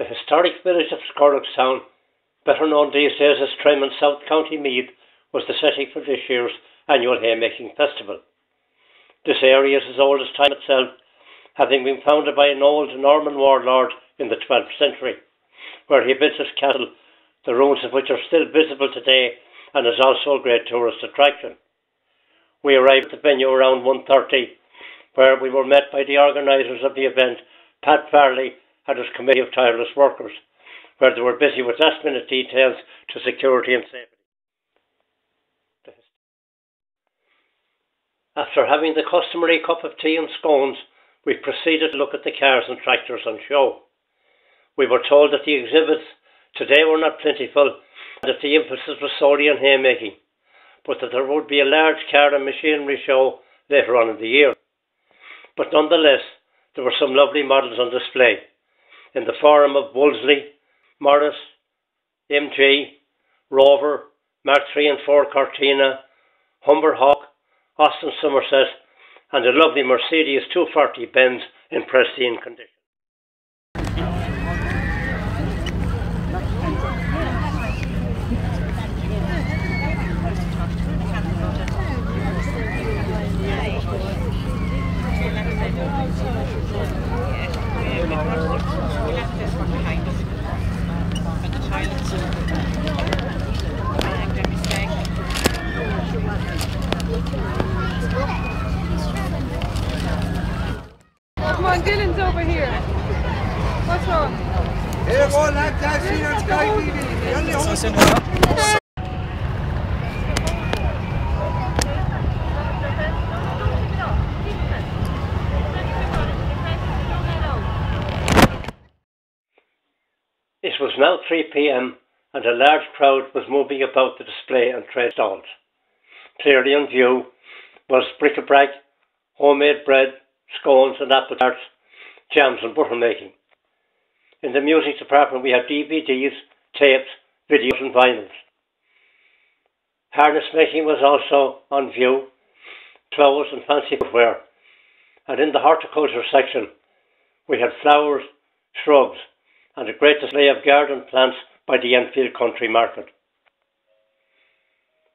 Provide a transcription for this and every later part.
The historic village of Scurlogstown, better known these days as Trim in South County Meath, was the setting for this year's annual haymaking festival. This area is as old as time itself, having been founded by an old Norman warlord in the 12th century, where he built his castle, the ruins of which are still visible today and is also a great tourist attraction. We arrived at the venue around 1:30, where we were met by the organisers of the event, Pat Farley, and his committee of tireless workers, where they were busy with last-minute details to security and safety. After having the customary cup of tea and scones, we proceeded to look at the cars and tractors on show. We were told that the exhibits today were not plentiful and that the emphasis was solely on haymaking, but that there would be a large car and machinery show later on in the year. But nonetheless, there were some lovely models on display, in the form of Wolseley, Morris, MG, Rover, Mark 3 and 4 Cortina, Humber Hawk, Austin Somerset, and a lovely Mercedes 240 Benz in pristine condition. Come on, Dylan's over here. What's wrong? Hey, all that dancing on Sky TV. It was now 3 p.m. and a large crowd was moving about the display and trade stalls. Clearly on view was bric-a-brac, homemade bread, scones and apple tarts, jams and butter making. In the music department we had DVDs, tapes, videos and vinyls. Harness making was also on view, clothes and fancy footwear. And in the horticulture section we had flowers, shrubs and a great display of garden plants by the Enfield Country Market.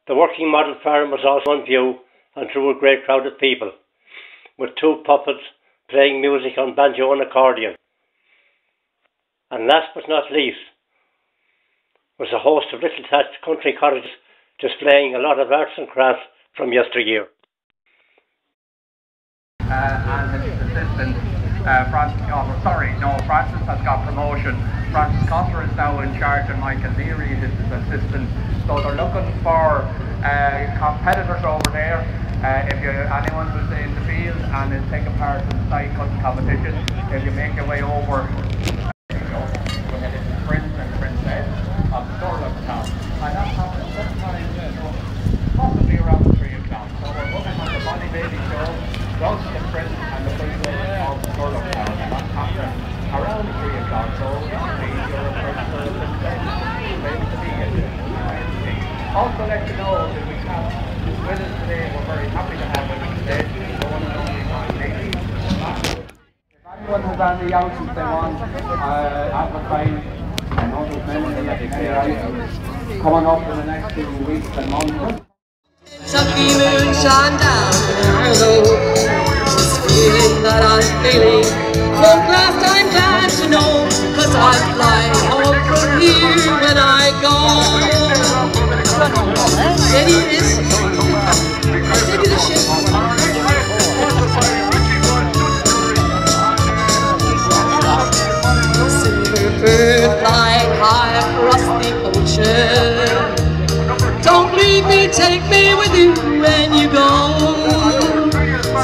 The working model farm was also on view and drew a great crowd of people, with 2 puppets playing music on banjo and accordion. And last but not least was a host of little thatched country cottages displaying a lot of arts and crafts from yesteryear. And his assistant, Francis has got promotion. Francis Cotter is now in charge and Michael Leary is his assistant. So they're looking for competitors over there. If anyone who's in the field and is taking part in the side cutting competition, if you make your way over, there you go. Go ahead into Prince and Princess of Scurlogstown. And that happens sometimes, possibly around 3 o'clock. So we're looking at the Bonnie Baby Show, Dusk and Prince and the Princess of Scurlogstown. And that's happening around 3 o'clock. So obviously you're a person or a princess, maybe to be in. Also let you know the outfits they want, advertised, and others many coming up in the next few weeks and months. Kentucky moon shone down in Arlo. This feeling that I'm feeling won't last, I'm glad to know, 'cause I fly home from here when I go. Steady this, steady the ship. Silver bird flying high across the ocean. Don't leave me, take me with you when you go.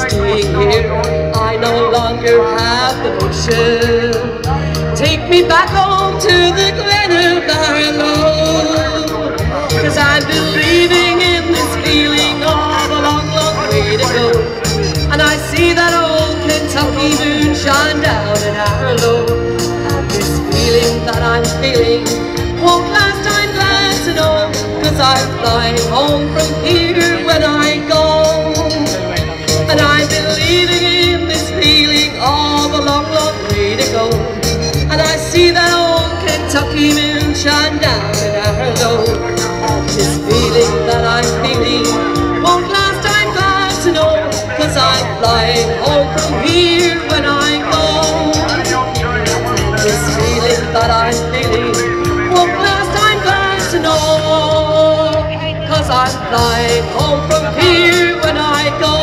Stay here, I no longer have the notion. Take me back home to the Glen of Barlow. 'Cause I'm believing in this feeling of a long, long way to go. And I see that old Kentucky moon shine down in Arlo. And this feeling that I'm feeling won't last, I'm glad to know, 'cause I'm flying home from here when I go. And I'm believing in this feeling of a long, long way to go. And I see that old Kentucky moon shine down in Arlo. This feeling that I'm feeling won't last, I'm glad to know, 'cause I'm flying home from here when I go. This feeling that I'm feeling won't last, I'm glad to know, 'cause I'm flying home from here when I go.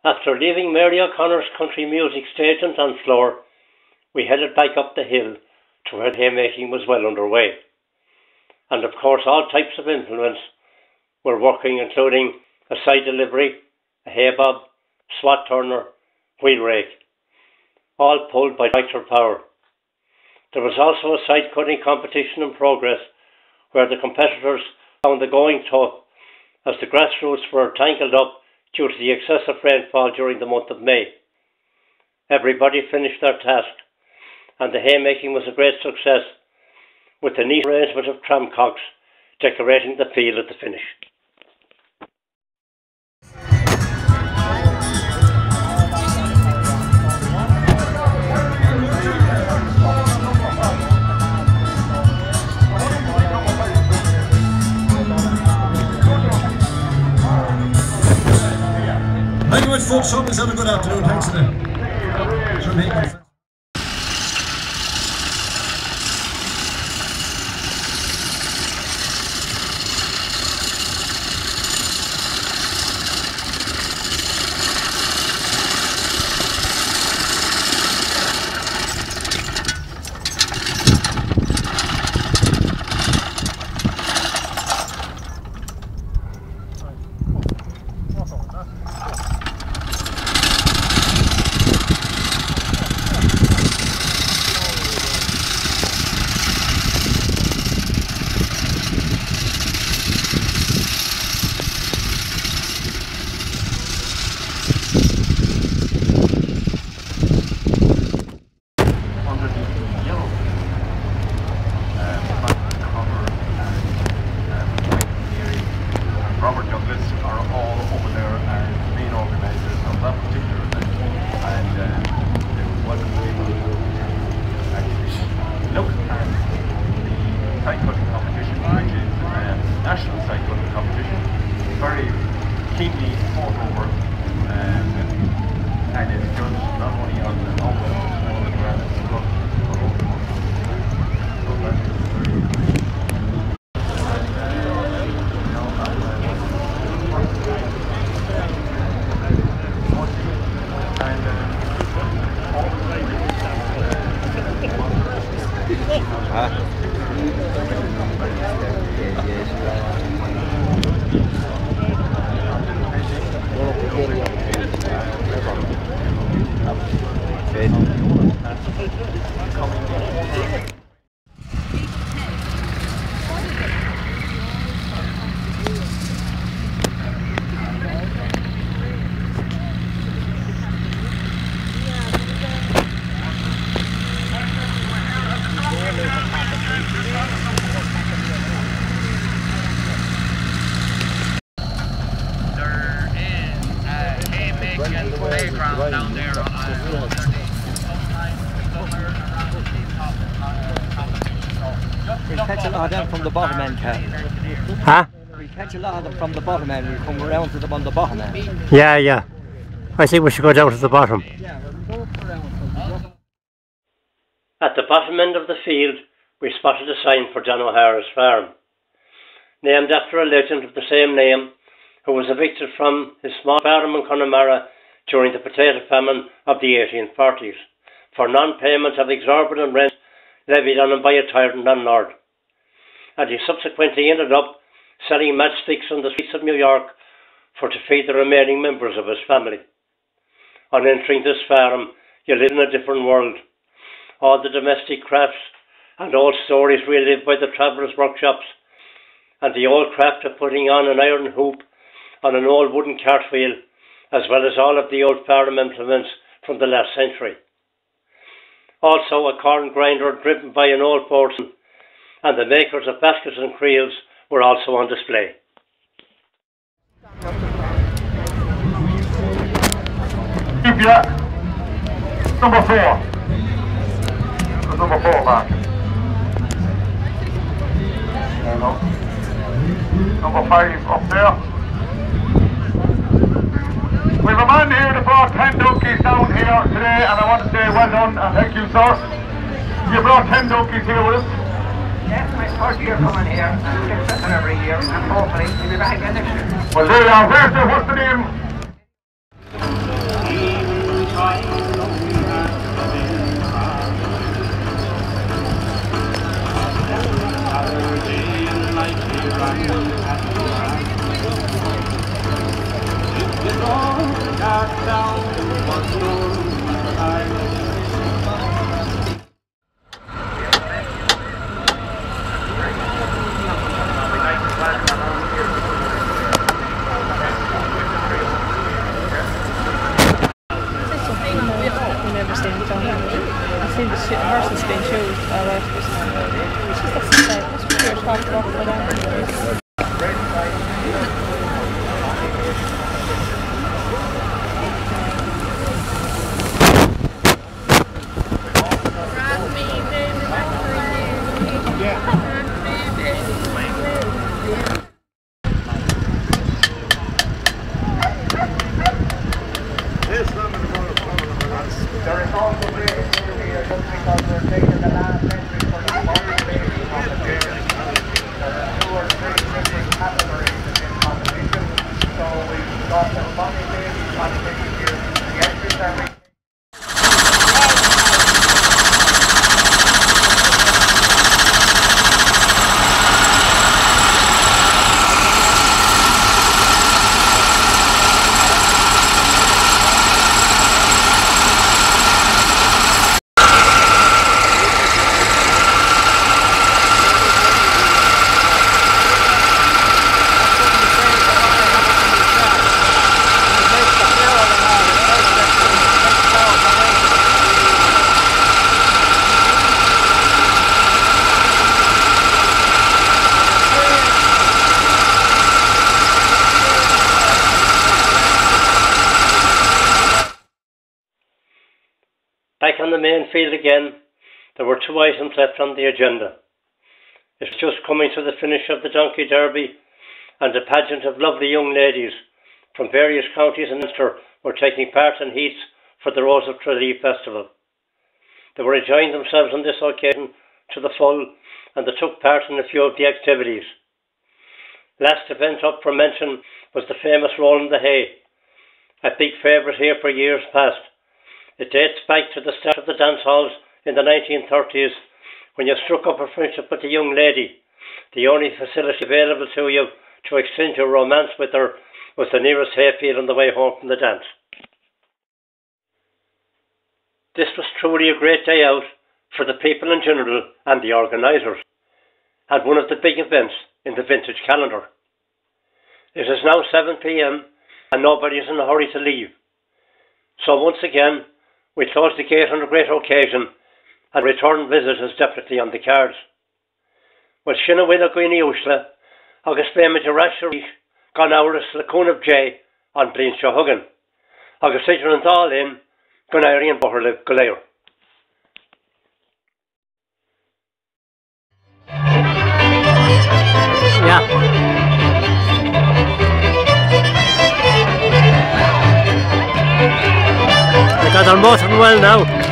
After leaving Mary O'Connor's country music stage and dance floor, we headed back up the hill to where the haymaking was well underway. And of course all types of implements were working, including a side delivery, a hay bob, swat turner, wheel rake, all pulled by tractor power. There was also a side cutting competition in progress where the competitors found the going tough as the grass roots were tangled up due to the excessive rainfall during the month of May. Everybody finished their task and the haymaking was a great success, with a neat arrangement of tramcocks decorating the field at the finish. Thank you much, folks. Hope you have a good afternoon. Thanks for that. There playground down there We catch a lot of them from the bottom end, Cal. Huh? We catch a lot of them from the bottom end. We come around to them on the bottom end. Yeah, yeah. I think we should go down to the bottom. Yeah, we'll go around from the bottom. At the bottom end of the field, we spotted a sign for John O'Hara's farm, named after a legend of the same name, who was evicted from his small farm in Connemara during the potato famine of the 1840s for non-payment of exorbitant rent levied on him by a tyrant landlord. And he subsequently ended up selling matchsticks on the streets of New York to feed the remaining members of his family. On entering this farm, you live in a different world. All the domestic crafts and old stories relived by the travellers' workshops, and the old craft of putting on an iron hoop on an old wooden cartwheel, as well as all of the old farm implements from the last century. Also a corn grinder driven by an old person, and the makers of baskets and creels were also on display. Number 4. The number 4 mark. Number 5 up there. We have a man here that brought 10 donkeys down here today, and I want to say well done and thank you, sir. You brought 10 donkeys here with us. Yes, my first year coming here, and we'll get every year, and hopefully we'll be back again next year. Well, there you are. What's the name? I think the horse has been chewed alright. It's just a scythe. It's weird talking about it down. There is also great history here just because we're taking the last entry for the morning baby competition. There are 2 or 3 different categories in competition. So we've got the morning baby competition here. The entries are being Back on the main field again, there were 2 items left on the agenda. It was just coming to the finish of the Donkey Derby, and a pageant of lovely young ladies from various counties in Ulster were taking part in heats for the Rose of Tralee Festival. They were enjoying themselves on this occasion to the full, and they took part in a few of the activities. Last event up for mention was the famous Roll in the Hay, a big favourite here for years past. It dates back to the start of the dance halls in the 1930s, when you struck up a friendship with a young lady. The only facility available to you to extend your romance with her was the nearest hayfield on the way home from the dance. This was truly a great day out for the people in general and the organisers, and one of the big events in the vintage calendar. It is now 7 p.m. and nobody is in a hurry to leave. So once again, we close the gate on a great occasion, and return visit is definitely on the cards. Well, Shinna Willa Gwini Ushla, August Payment Rashari, Gone Hours, Lacuna of Jay, on Bleach Huggin. agus sigur an dá in go éiríonn bothar le go léir. Yeah. They got their motor well now.